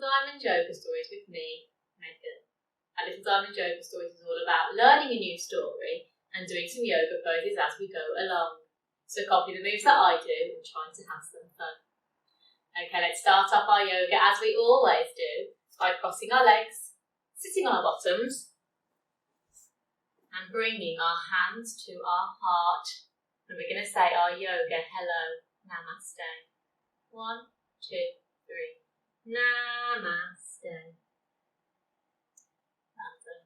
Diamond Yoga Stories with me, Megan. A Little Diamond Yoga Stories is all about learning a new story and doing some yoga poses as we go along. So copy the moves that I do and try to have some fun. Okay, let's start off our yoga as we always do by crossing our legs, sitting on our bottoms, and bringing our hands to our heart. And we're going to say our yoga hello, namaste. 1, 2, 3. Namaste. Well done.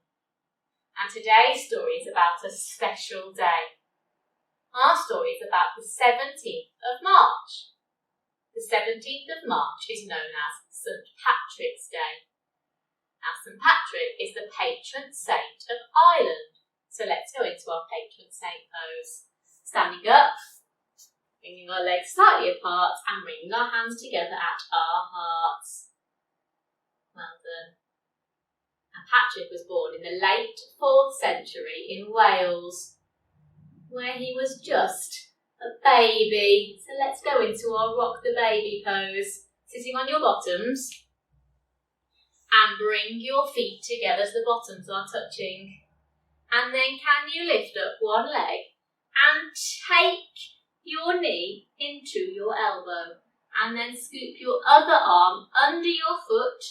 And today's story is about a special day. Our story is about the 17th of March. The 17th of March is known as St. Patrick's Day. Now, St. Patrick is the patron saint of Ireland. So let's go into our patron saint pose. Standing up, bringing our legs slightly apart and bringing our hands together at our hearts. Well done. And Patrick was born in the late 4th century in Wales, where he was just a baby. So let's go into our rock the baby pose. Sitting on your bottoms and bring your feet together so the bottoms are touching. And then can you lift up one leg and take your knee into your elbow, and then scoop your other arm under your foot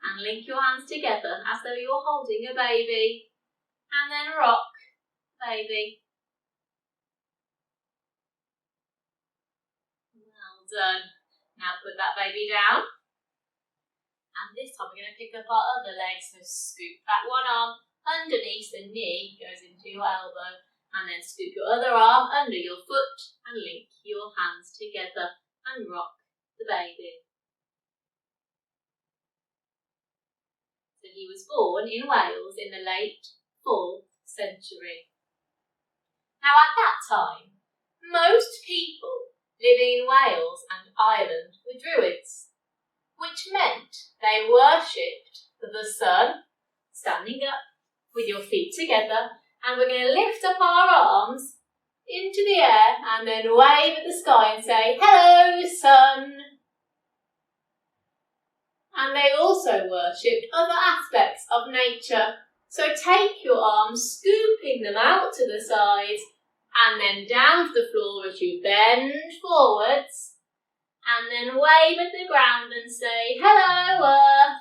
and link your hands together as though you're holding a baby, and then rock, baby. Well done. Now put that baby down, and this time we're going to pick up our other leg, so scoop that one arm underneath the knee, goes into your elbow, and then scoop your other arm under your foot and link your hands together and rock the baby. So he was born in Wales in the late 4th century. Now at that time, most people living in Wales and Ireland were Druids, which meant they worshipped the sun, standing up with your feet together. And we're going to lift up our arms into the air and then wave at the sky and say, hello, sun. And they also worshipped other aspects of nature. So take your arms, scooping them out to the side and then down to the floor as you bend forwards. And then wave at the ground and say, hello, earth.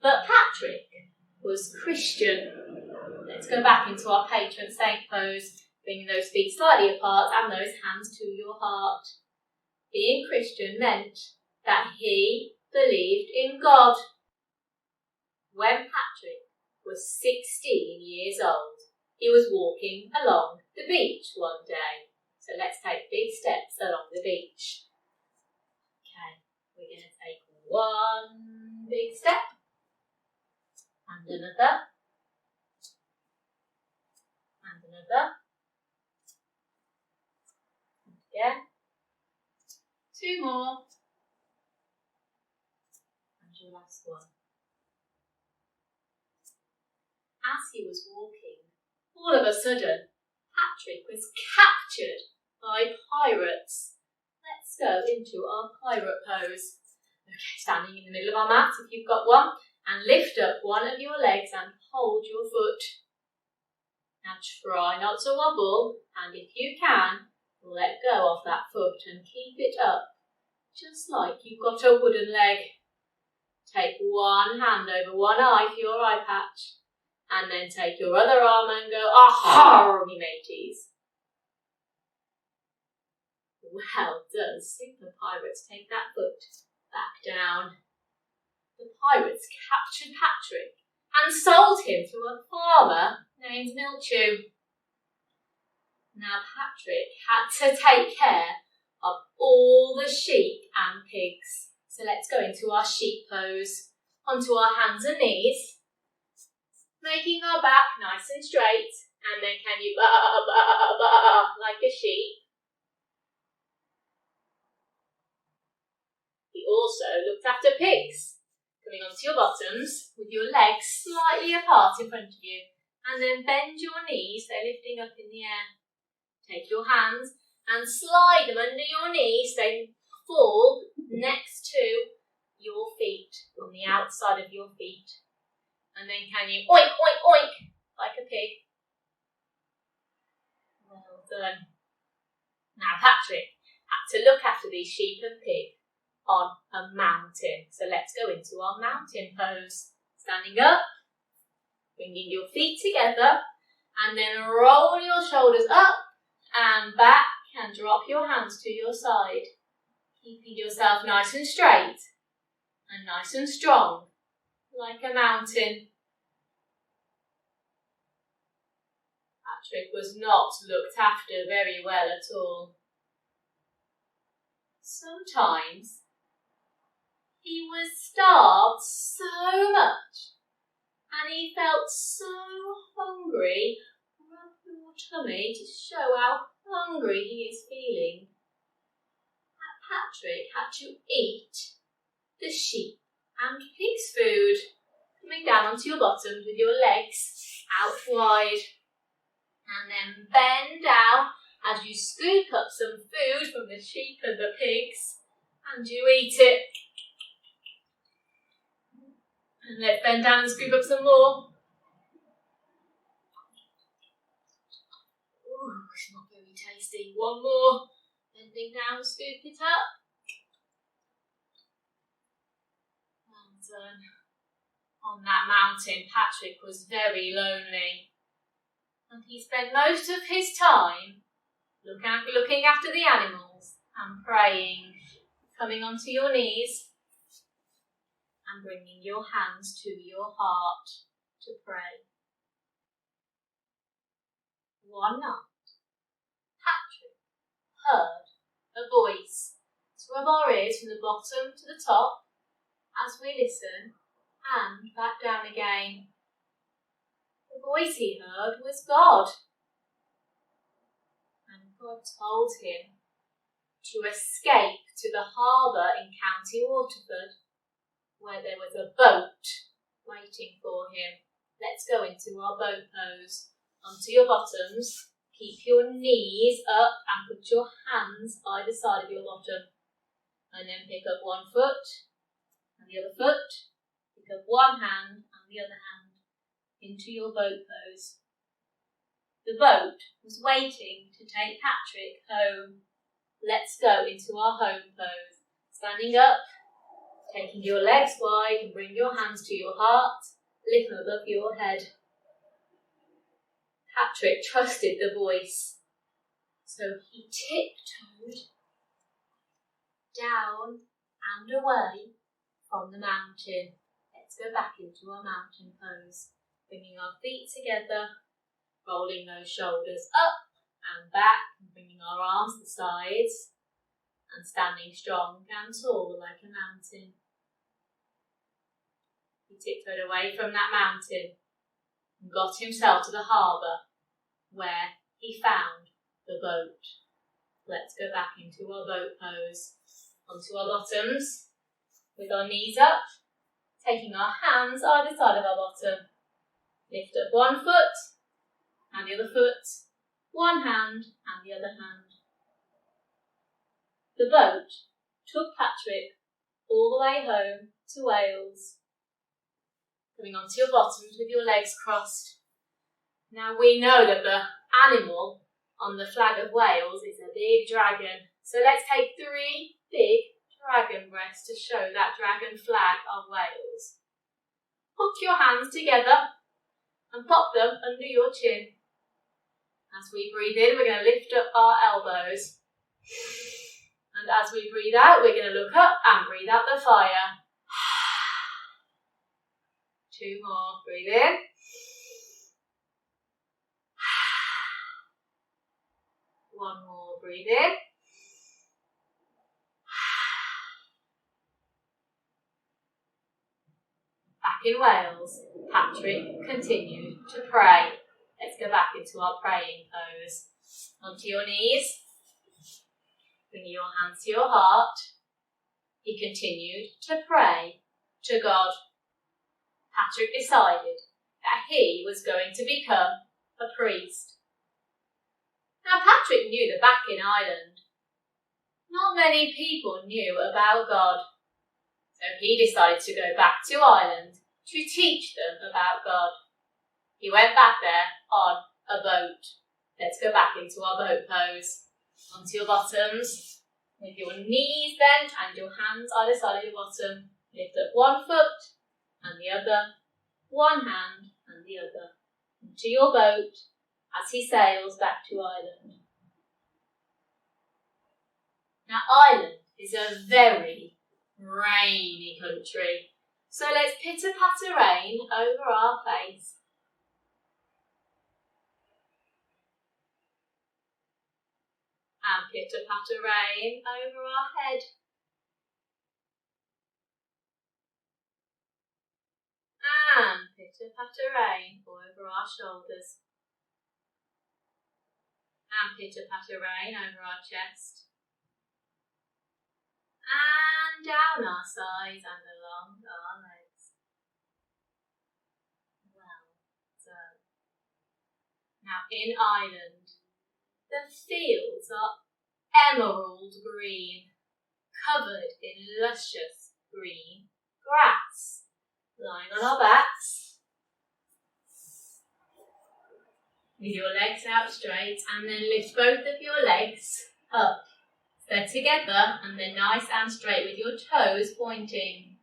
But Patrick was Christian. Let's go back into our patron saint pose, bringing those feet slightly apart and those hands to your heart. Being Christian meant that he believed in God. When Patrick was 16 years old, he was walking along the beach one day. So let's take big steps along the beach. Okay, we're going to take one big step. And another, and another, and again, 2 more, and your last one. As he was walking, all of a sudden, Patrick was captured by pirates. Let's go into our pirate pose. Okay, standing in the middle of our mat if you've got one. And lift up one of your legs and hold your foot. Now try not to wobble, and if you can, let go of that foot and keep it up, just like you've got a wooden leg. Take one hand over one eye for your eye patch, and then take your other arm and go, aha, me mateys. Well done, super pirates. Take that foot back down. The pirates captured Patrick and sold him to a farmer named Milchew. Now Patrick had to take care of all the sheep and pigs. So let's go into our sheep pose. Onto our hands and knees, making our back nice and straight, and then can you like a sheep. He also looked after pigs. Coming onto your bottoms with your legs slightly apart in front of you, and then bend your knees, they're lifting up in the air. Take your hands and slide them under your knees, they fall next to your feet, on the outside of your feet. And then can you oink, oink, oink, like a pig? Well done. Now Patrick had to look after these sheep and pig on a mountain. So let's go into our mountain pose. Standing up, bringing your feet together, and then roll your shoulders up and back and drop your hands to your side. Keeping yourself nice and straight and nice and strong, like a mountain. Patrick was not looked after very well at all. Sometimes he was starved so much and he felt so hungry. Rub your tummy to show how hungry he is feeling. Patrick had to eat the sheep and pig's food, coming down onto your bottoms with your legs out wide, and then bend down as you scoop up some food from the sheep and the pigs, and you eat it. And let's bend down and scoop up some more. Ooh, it's not very tasty. One more. Bending down, scoop it up. Well done. On that mountain, Patrick was very lonely. And he spent most of his time looking after the animals and praying, coming onto your knees and bringing your hands to your heart to pray. One night, Patrick heard a voice. Let's rub our ears from the bottom to the top as we listen and back down again. The voice he heard was God. And God told him to escape to the harbour in County Waterford, where there was a boat waiting for him. Let's go into our boat pose. Onto your bottoms. Keep your knees up and put your hands either side of your bottom. And then pick up one foot and the other foot. Pick up one hand and the other hand into your boat pose. The boat was waiting to take Patrick home. Let's go into our home pose. Standing up, taking your legs wide and bring your hands to your heart. Lift them above your head. Patrick trusted the voice, so he tiptoed down and away from the mountain. Let's go back into our mountain pose, bringing our feet together, rolling those shoulders up and back, and bringing our arms to the sides, and standing strong and tall like a mountain. He tiptoed away from that mountain and got himself to the harbour, where he found the boat. Let's go back into our boat pose. Onto our bottoms, with our knees up, taking our hands either side of our bottom. Lift up one foot and the other foot, one hand and the other hand. The boat took Patrick all the way home to Wales. Coming onto your bottoms with your legs crossed. Now we know that the animal on the flag of Wales is a big dragon. So let's take 3 big dragon breaths to show that dragon flag of Wales. Hook your hands together and pop them under your chin. As we breathe in, we're going to lift up our elbows. And as we breathe out, we're going to look up and breathe out the fire. 2 more. Breathe in. One more, breathe in. Back in Wales, Patrick continued to pray. Let's go back into our praying pose. Onto your knees. Bring your hands to your heart. He continued to pray to God. Patrick decided that he was going to become a priest. Now Patrick knew that back in Ireland, Not many people knew about God, so he decided to go back to Ireland to teach them about God. He went back there on a boat. Let's go back into our boat pose. Onto your bottoms, with your knees bent and your hands either side of your bottom. Lift up one foot and the other, one hand and the other, into your boat as he sails back to Ireland. Now, Ireland is a very rainy country, so let's pitter-patter rain over our face. And pitter-patter rain over our head. And pitter-patter rain over our shoulders. And pitter-patter rain over our chest. And down our sides and along our legs. Well done. Now in Ireland, the fields are emerald green, covered in luscious green grass. Lying on our backs, with your legs out straight, and then lift both of your legs up. They're together and they're nice and straight with your toes pointing.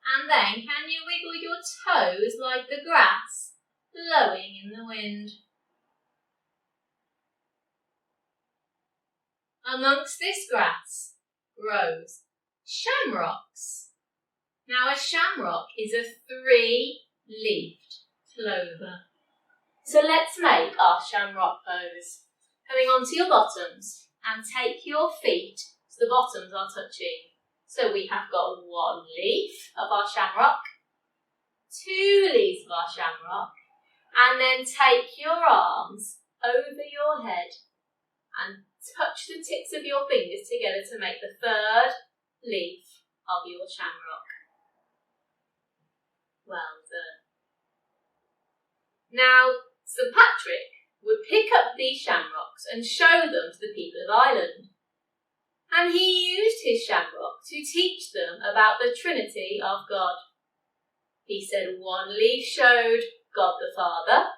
And then can you wiggle your toes like the grass blowing in the wind? Amongst this grass grows shamrocks. Now a shamrock is a 3-leafed clover. So let's make our shamrock pose. Coming onto your bottoms and take your feet so the bottoms are touching. So we have got 1 leaf of our shamrock, 2 leaves of our shamrock, and then take your arms over your head and touch the tips of your fingers together to make the 3rd leaf of your shamrock. Well done. Now, St. Patrick would pick up these shamrocks and show them to the people of Ireland. And he used his shamrock to teach them about the Trinity of God. He said 1 leaf showed God the Father,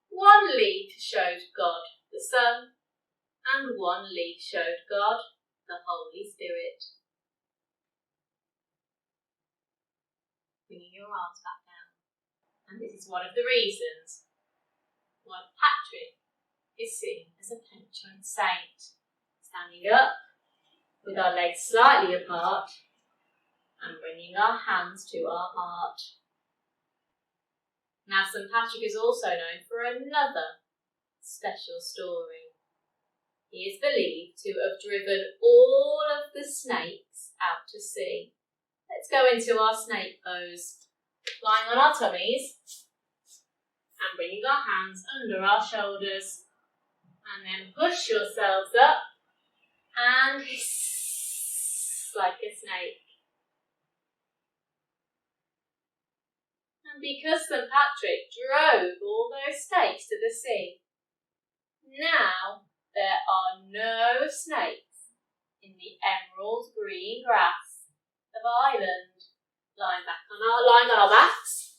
1 leaf showed God the Son, and 1 leaf showed God the Holy Spirit. Bringing your arms back down. And this is one of the reasons why Patrick is seen as a patron saint. Standing up with our legs slightly apart and bringing our hands to our heart. Now St. Patrick is also known for another special story. He is believed to have driven all of the snakes out to sea. Let's go into our snake pose. Lying on our tummies and bringing our hands under our shoulders. And then push yourselves up and hiss like a snake. And because St. Patrick drove all those snakes to the sea, now there are no snakes in the emerald green grass of Ireland. Lying on our backs.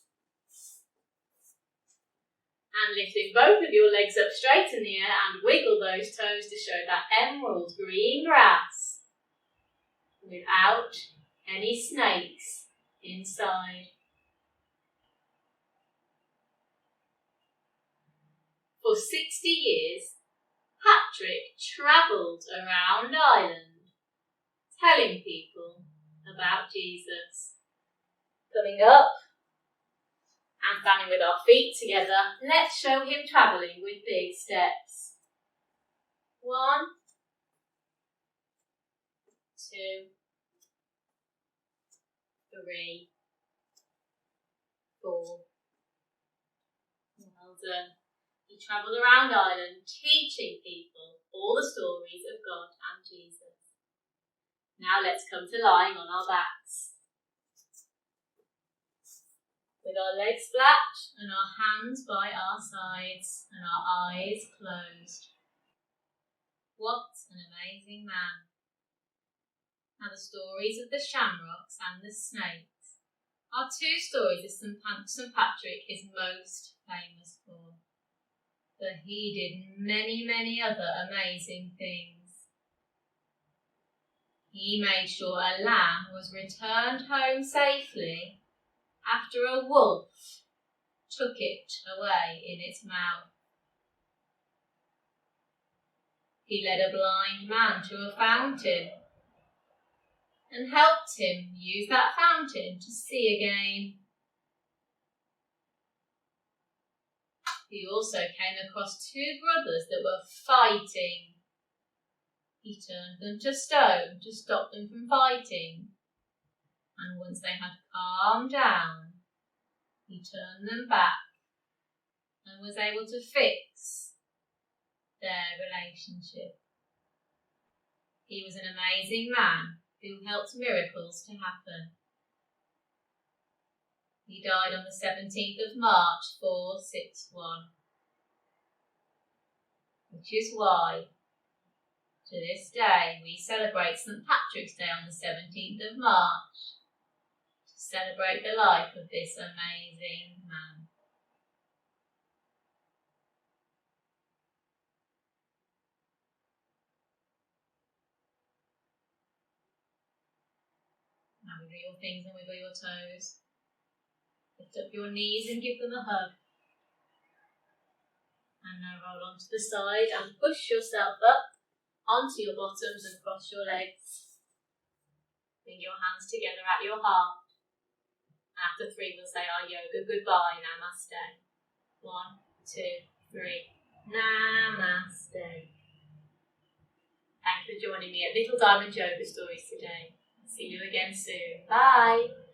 And lifting both of your legs up straight in the air and wiggle those toes to show that emerald green grass without any snakes inside. For 60 years, Patrick travelled around Ireland telling people about Jesus. Coming up and standing with our feet together, let's show him travelling with big steps. 1, 2, 3, 4. Well done. He travelled around Ireland teaching people all the stories of God and Jesus. Now let's come to lying on our backs. With our legs flat and our hands by our sides and our eyes closed. What an amazing man. Now the stories of the shamrocks and the snakes are two stories that St. Patrick is most famous for. But he did many, many other amazing things. He made sure a lamb was returned home safely after a wolf took it away in its mouth. He led a blind man to a fountain and helped him use that fountain to see again. He also came across two brothers that were fighting. He turned them to stone to stop them from fighting, and once they had calmed down, he turned them back and was able to fix their relationship. He was an amazing man who helped miracles to happen. He died on the 17th of March 461, which is why to this day we celebrate St. Patrick's Day on the 17th of March to celebrate the life of this amazing man. Now wiggle your fingers and wiggle your toes. Lift up your knees and give them a hug. And now roll onto the side and push yourself up onto your bottoms and cross your legs. Bring your hands together at your heart. After 3 we'll say our yoga goodbye, namaste. 1, 2, 3, namaste. Thanks for joining me at Little Diamond Yoga Stories today. See you again soon. Bye.